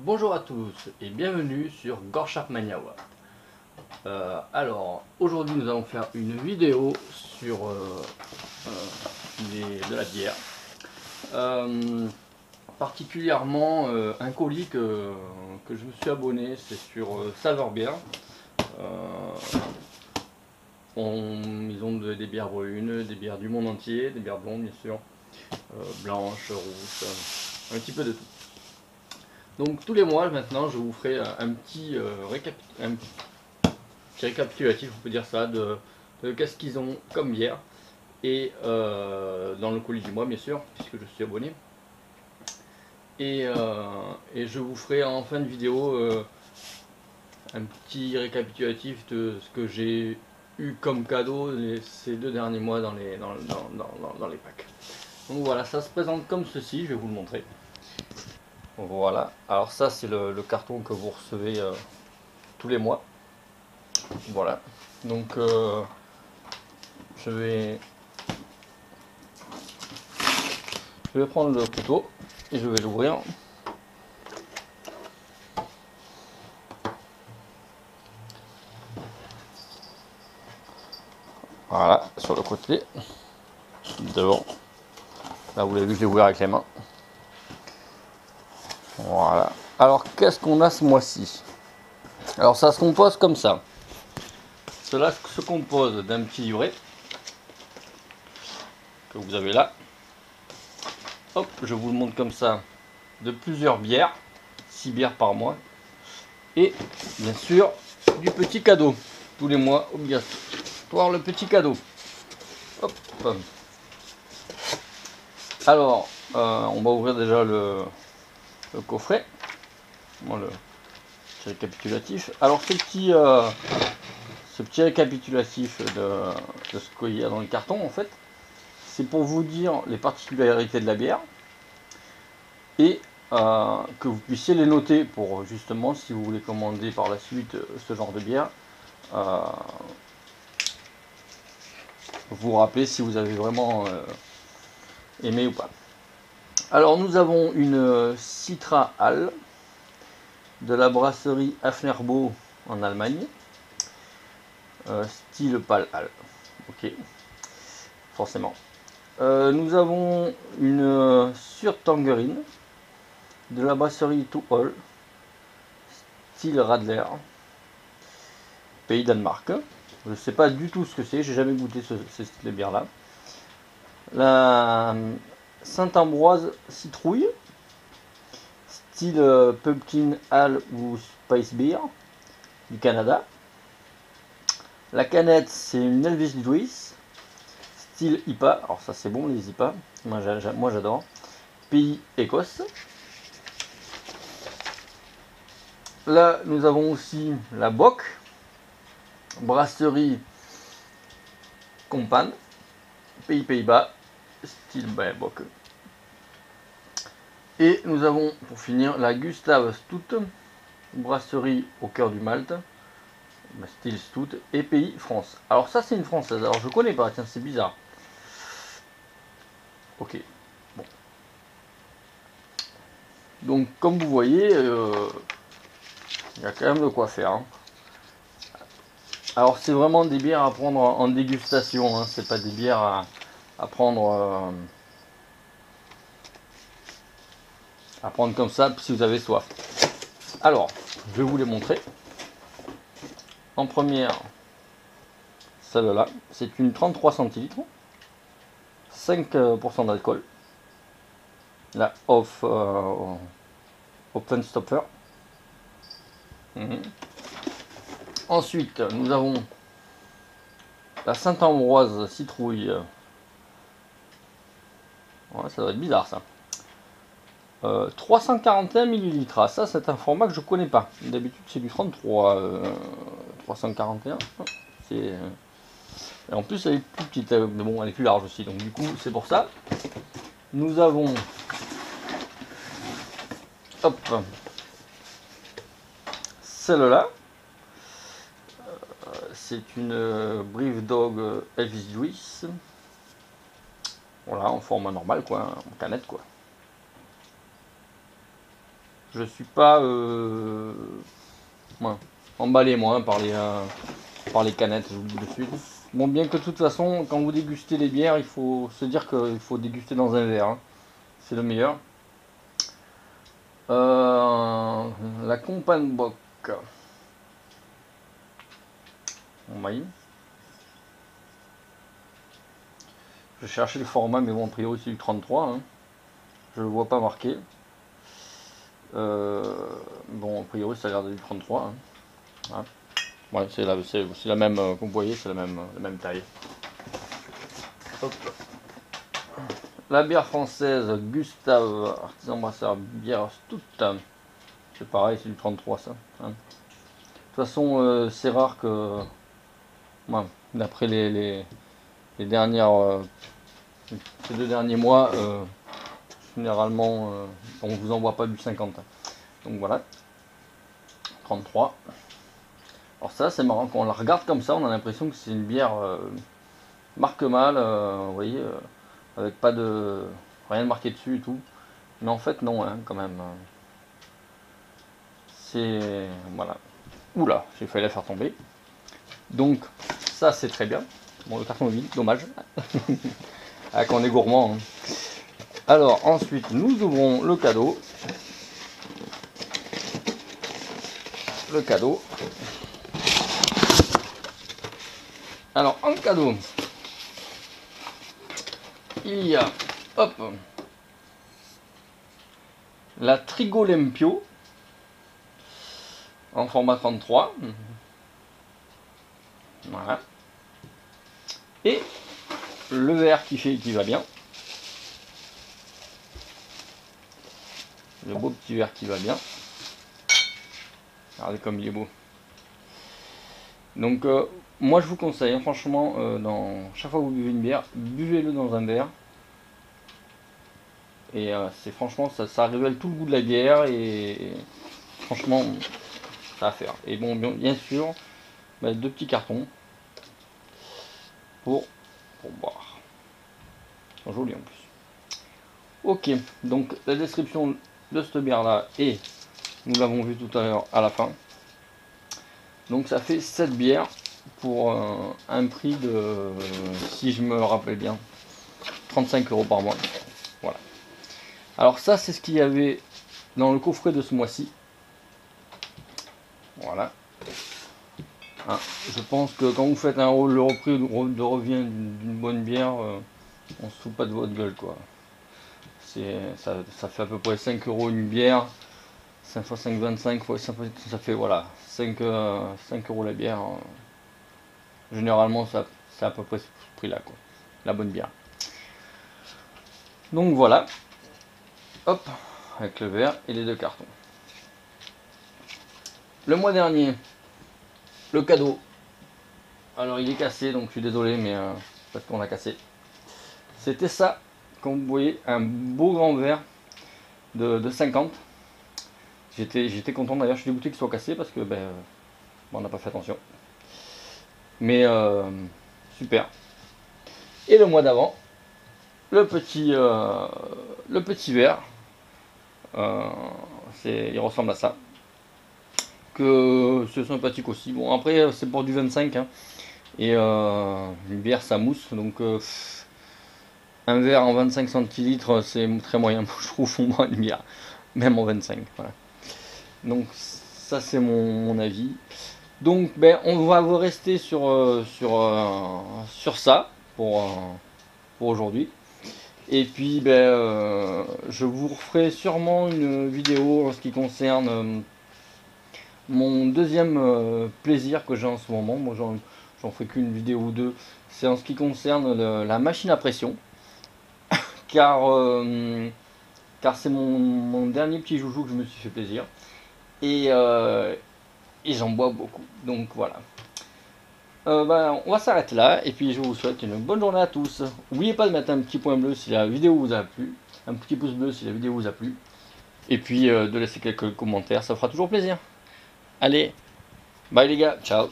Bonjour à tous et bienvenue sur Gorchap Mania World. Alors aujourd'hui nous allons faire une vidéo sur de la bière, particulièrement un colis que je me suis abonné, c'est sur Saveur Bière. Ils ont des bières brunes, des bières du monde entier, des bières blondes bien sûr, blanches, rousses, un petit peu de tout. Donc tous les mois maintenant je vous ferai un petit récapitulatif, on peut dire ça, de qu'est-ce qu'ils ont comme bière. Et dans le colis du mois bien sûr, puisque je suis abonné. Et je vous ferai en fin de vidéo un petit récapitulatif de ce que j'ai eu comme cadeau ces 2 derniers mois dans les packs. Donc voilà, ça se présente comme ceci, je vais vous le montrer. Voilà, alors ça c'est le carton que vous recevez tous les mois. Voilà, donc je vais prendre le couteau et je vais l'ouvrir. Voilà, sur le côté, devant. Là vous l'avez vu, je l'ai ouvert avec les mains. Voilà. Alors qu'est-ce qu'on a ce mois-ci? Alors ça se compose comme ça. Cela se compose d'un petit livret que vous avez là. Hop, je vous le montre comme ça, de plusieurs bières, 6 bières par mois. Et bien sûr du petit cadeau, tous les mois obligatoire le petit cadeau. Hop. Alors on va ouvrir déjà le coffret, le petit récapitulatif. Alors ce petit récapitulatif de ce qu'il y a dans le carton, en fait, c'est pour vous dire les particularités de la bière et que vous puissiez les noter pour justement, si vous voulez commander par la suite ce genre de bière, vous rappeler si vous avez vraiment aimé ou pas. Alors nous avons une Citra Halle de la brasserie Affnerbo en Allemagne, style Pale Ale. Ok, forcément. Nous avons une Surtangerine de la brasserie To All, style Radler, pays Danemark. Je ne sais pas du tout ce que c'est, j'ai jamais goûté ce style de bière là. La Saint-Ambroise Citrouille, style Pumpkin Ale ou Spice Beer du Canada. La canette, c'est une Elvis Lewis, style IPA. Alors ça c'est bon les IPA, moi j'adore. Pays Écosse. Là nous avons aussi la Bock, brasserie Compan, Pays-Bas, style Bock. Et nous avons pour finir la Gustav Stout, brasserie au cœur du Malte, style Stout, et pays France. Alors ça c'est une française, alors je connais pas, tiens c'est bizarre. Ok, bon. Donc comme vous voyez, il y a quand même de quoi faire. Hein. Alors c'est vraiment des bières à prendre en dégustation, hein. C'est pas des bières à prendre comme ça si vous avez soif. Alors, je vais vous les montrer. En première, celle-là, c'est une 33 centilitres, 5% d'alcool. La Open Stopper. Ensuite, nous avons la Saint-Ambroise Citrouille. Ouais, ça doit être bizarre ça. 341 ml. Ah, ça c'est un format que je connais pas. D'habitude c'est du 33. 341. Et en plus elle est plus petite, mais bon elle est plus large aussi. Donc du coup c'est pour ça. Nous avons, hop, celle-là. C'est une Brave Dog Elvis Lewis. Voilà, en format normal quoi, en canette quoi. Je suis pas ouais, emballé moi par les canettes, je vous le dis de suite. Bon, bien que de toute façon, quand vous dégustez les bières, il faut se dire qu'il faut déguster dans un verre. Hein. C'est le meilleur. La Compagne Bock. Oui. Je cherchais le format, mais bon, a priori c'est du 33. Hein. Je le vois pas marqué. Bon, a priori ça a l'air de du 33. Hein. Voilà. Ouais, c'est la même, comme vous voyez, c'est la même taille. Hop. La bière française Gustave, artisan brasseur, bière toute. C'est pareil, c'est du 33 ça. Hein. De toute façon, c'est rare que, ouais, d'après les dernières, ces 2 derniers mois, généralement, on vous envoie pas du 50. Donc voilà, 33. Alors ça, c'est marrant, quand on la regarde comme ça, on a l'impression que c'est une bière marque mal, vous voyez, avec pas de rien de marqué dessus et tout. Mais en fait, non, hein, quand même. C'est, voilà. Oula, j'ai failli la faire tomber. Donc, ça, c'est très bien. Bon, le carton est vide, dommage. Ah, quand on est gourmand. Hein. Alors, ensuite, nous ouvrons le cadeau. Le cadeau. Alors, en cadeau, il y a, hop, la Trigolempio en format 33. Voilà. Et le verre qui va bien. Le beau petit verre qui va bien. Regardez comme il est beau. Donc moi je vous conseille, hein, franchement, chaque fois que vous buvez une bière, buvez-le dans un verre. Et c'est franchement, ça révèle tout le goût de la bière et franchement, ça va faire. Et bon, bien sûr, 2 petits cartons pour boire. Ils sont jolis en plus. Ok, donc la description de cette bière là, et nous l'avons vu tout à l'heure à la fin. Donc ça fait 7 bières pour un prix de, si je me rappelle bien, 35 € par mois. Voilà. Alors ça, c'est ce qu'il y avait dans le coffret de ce mois-ci. Voilà. Hein, je pense que quand vous faites le prix de revient d'une bonne bière, on se fout pas de votre gueule, quoi. Ça fait à peu près 5 € une bière. 5 x 5, 25, ça fait voilà, 5 € la bière. Généralement, c'est à peu près ce prix-là, quoi. La bonne bière. Donc voilà. Hop, avec le verre et les 2 cartons. Le mois dernier, le cadeau. Alors il est cassé, donc je suis désolé, mais parce qu'on l'a cassé. C'était ça, comme vous voyez, un beau grand verre de 50. J'étais content d'ailleurs, je suis dégoûté qu'il soit cassé parce que bon, on n'a pas fait attention. Mais super. Et le mois d'avant, le petit verre, il ressemble à ça. Que c'est sympathique aussi. Bon, après c'est pour du 25, hein, et une bière ça mousse, donc un verre en 25 centilitres c'est très moyen, je trouve, pour moi, une bière, même en 25. Voilà. Donc ça c'est mon avis. Donc on va rester sur ça pour aujourd'hui. Et puis je vous referai sûrement une vidéo en ce qui concerne mon deuxième plaisir que j'ai en ce moment. Moi j'en fais qu'une vidéo ou deux. C'est en ce qui concerne la machine à pression. Car c'est mon dernier petit joujou que je me suis fait plaisir. Et j'en bois beaucoup. Donc voilà. On va s'arrêter là. Et puis je vous souhaite une bonne journée à tous. N'oubliez pas de mettre un petit point bleu si la vidéo vous a plu. Un petit pouce bleu si la vidéo vous a plu. Et puis de laisser quelques commentaires. Ça fera toujours plaisir. Allez. Bye les gars. Ciao.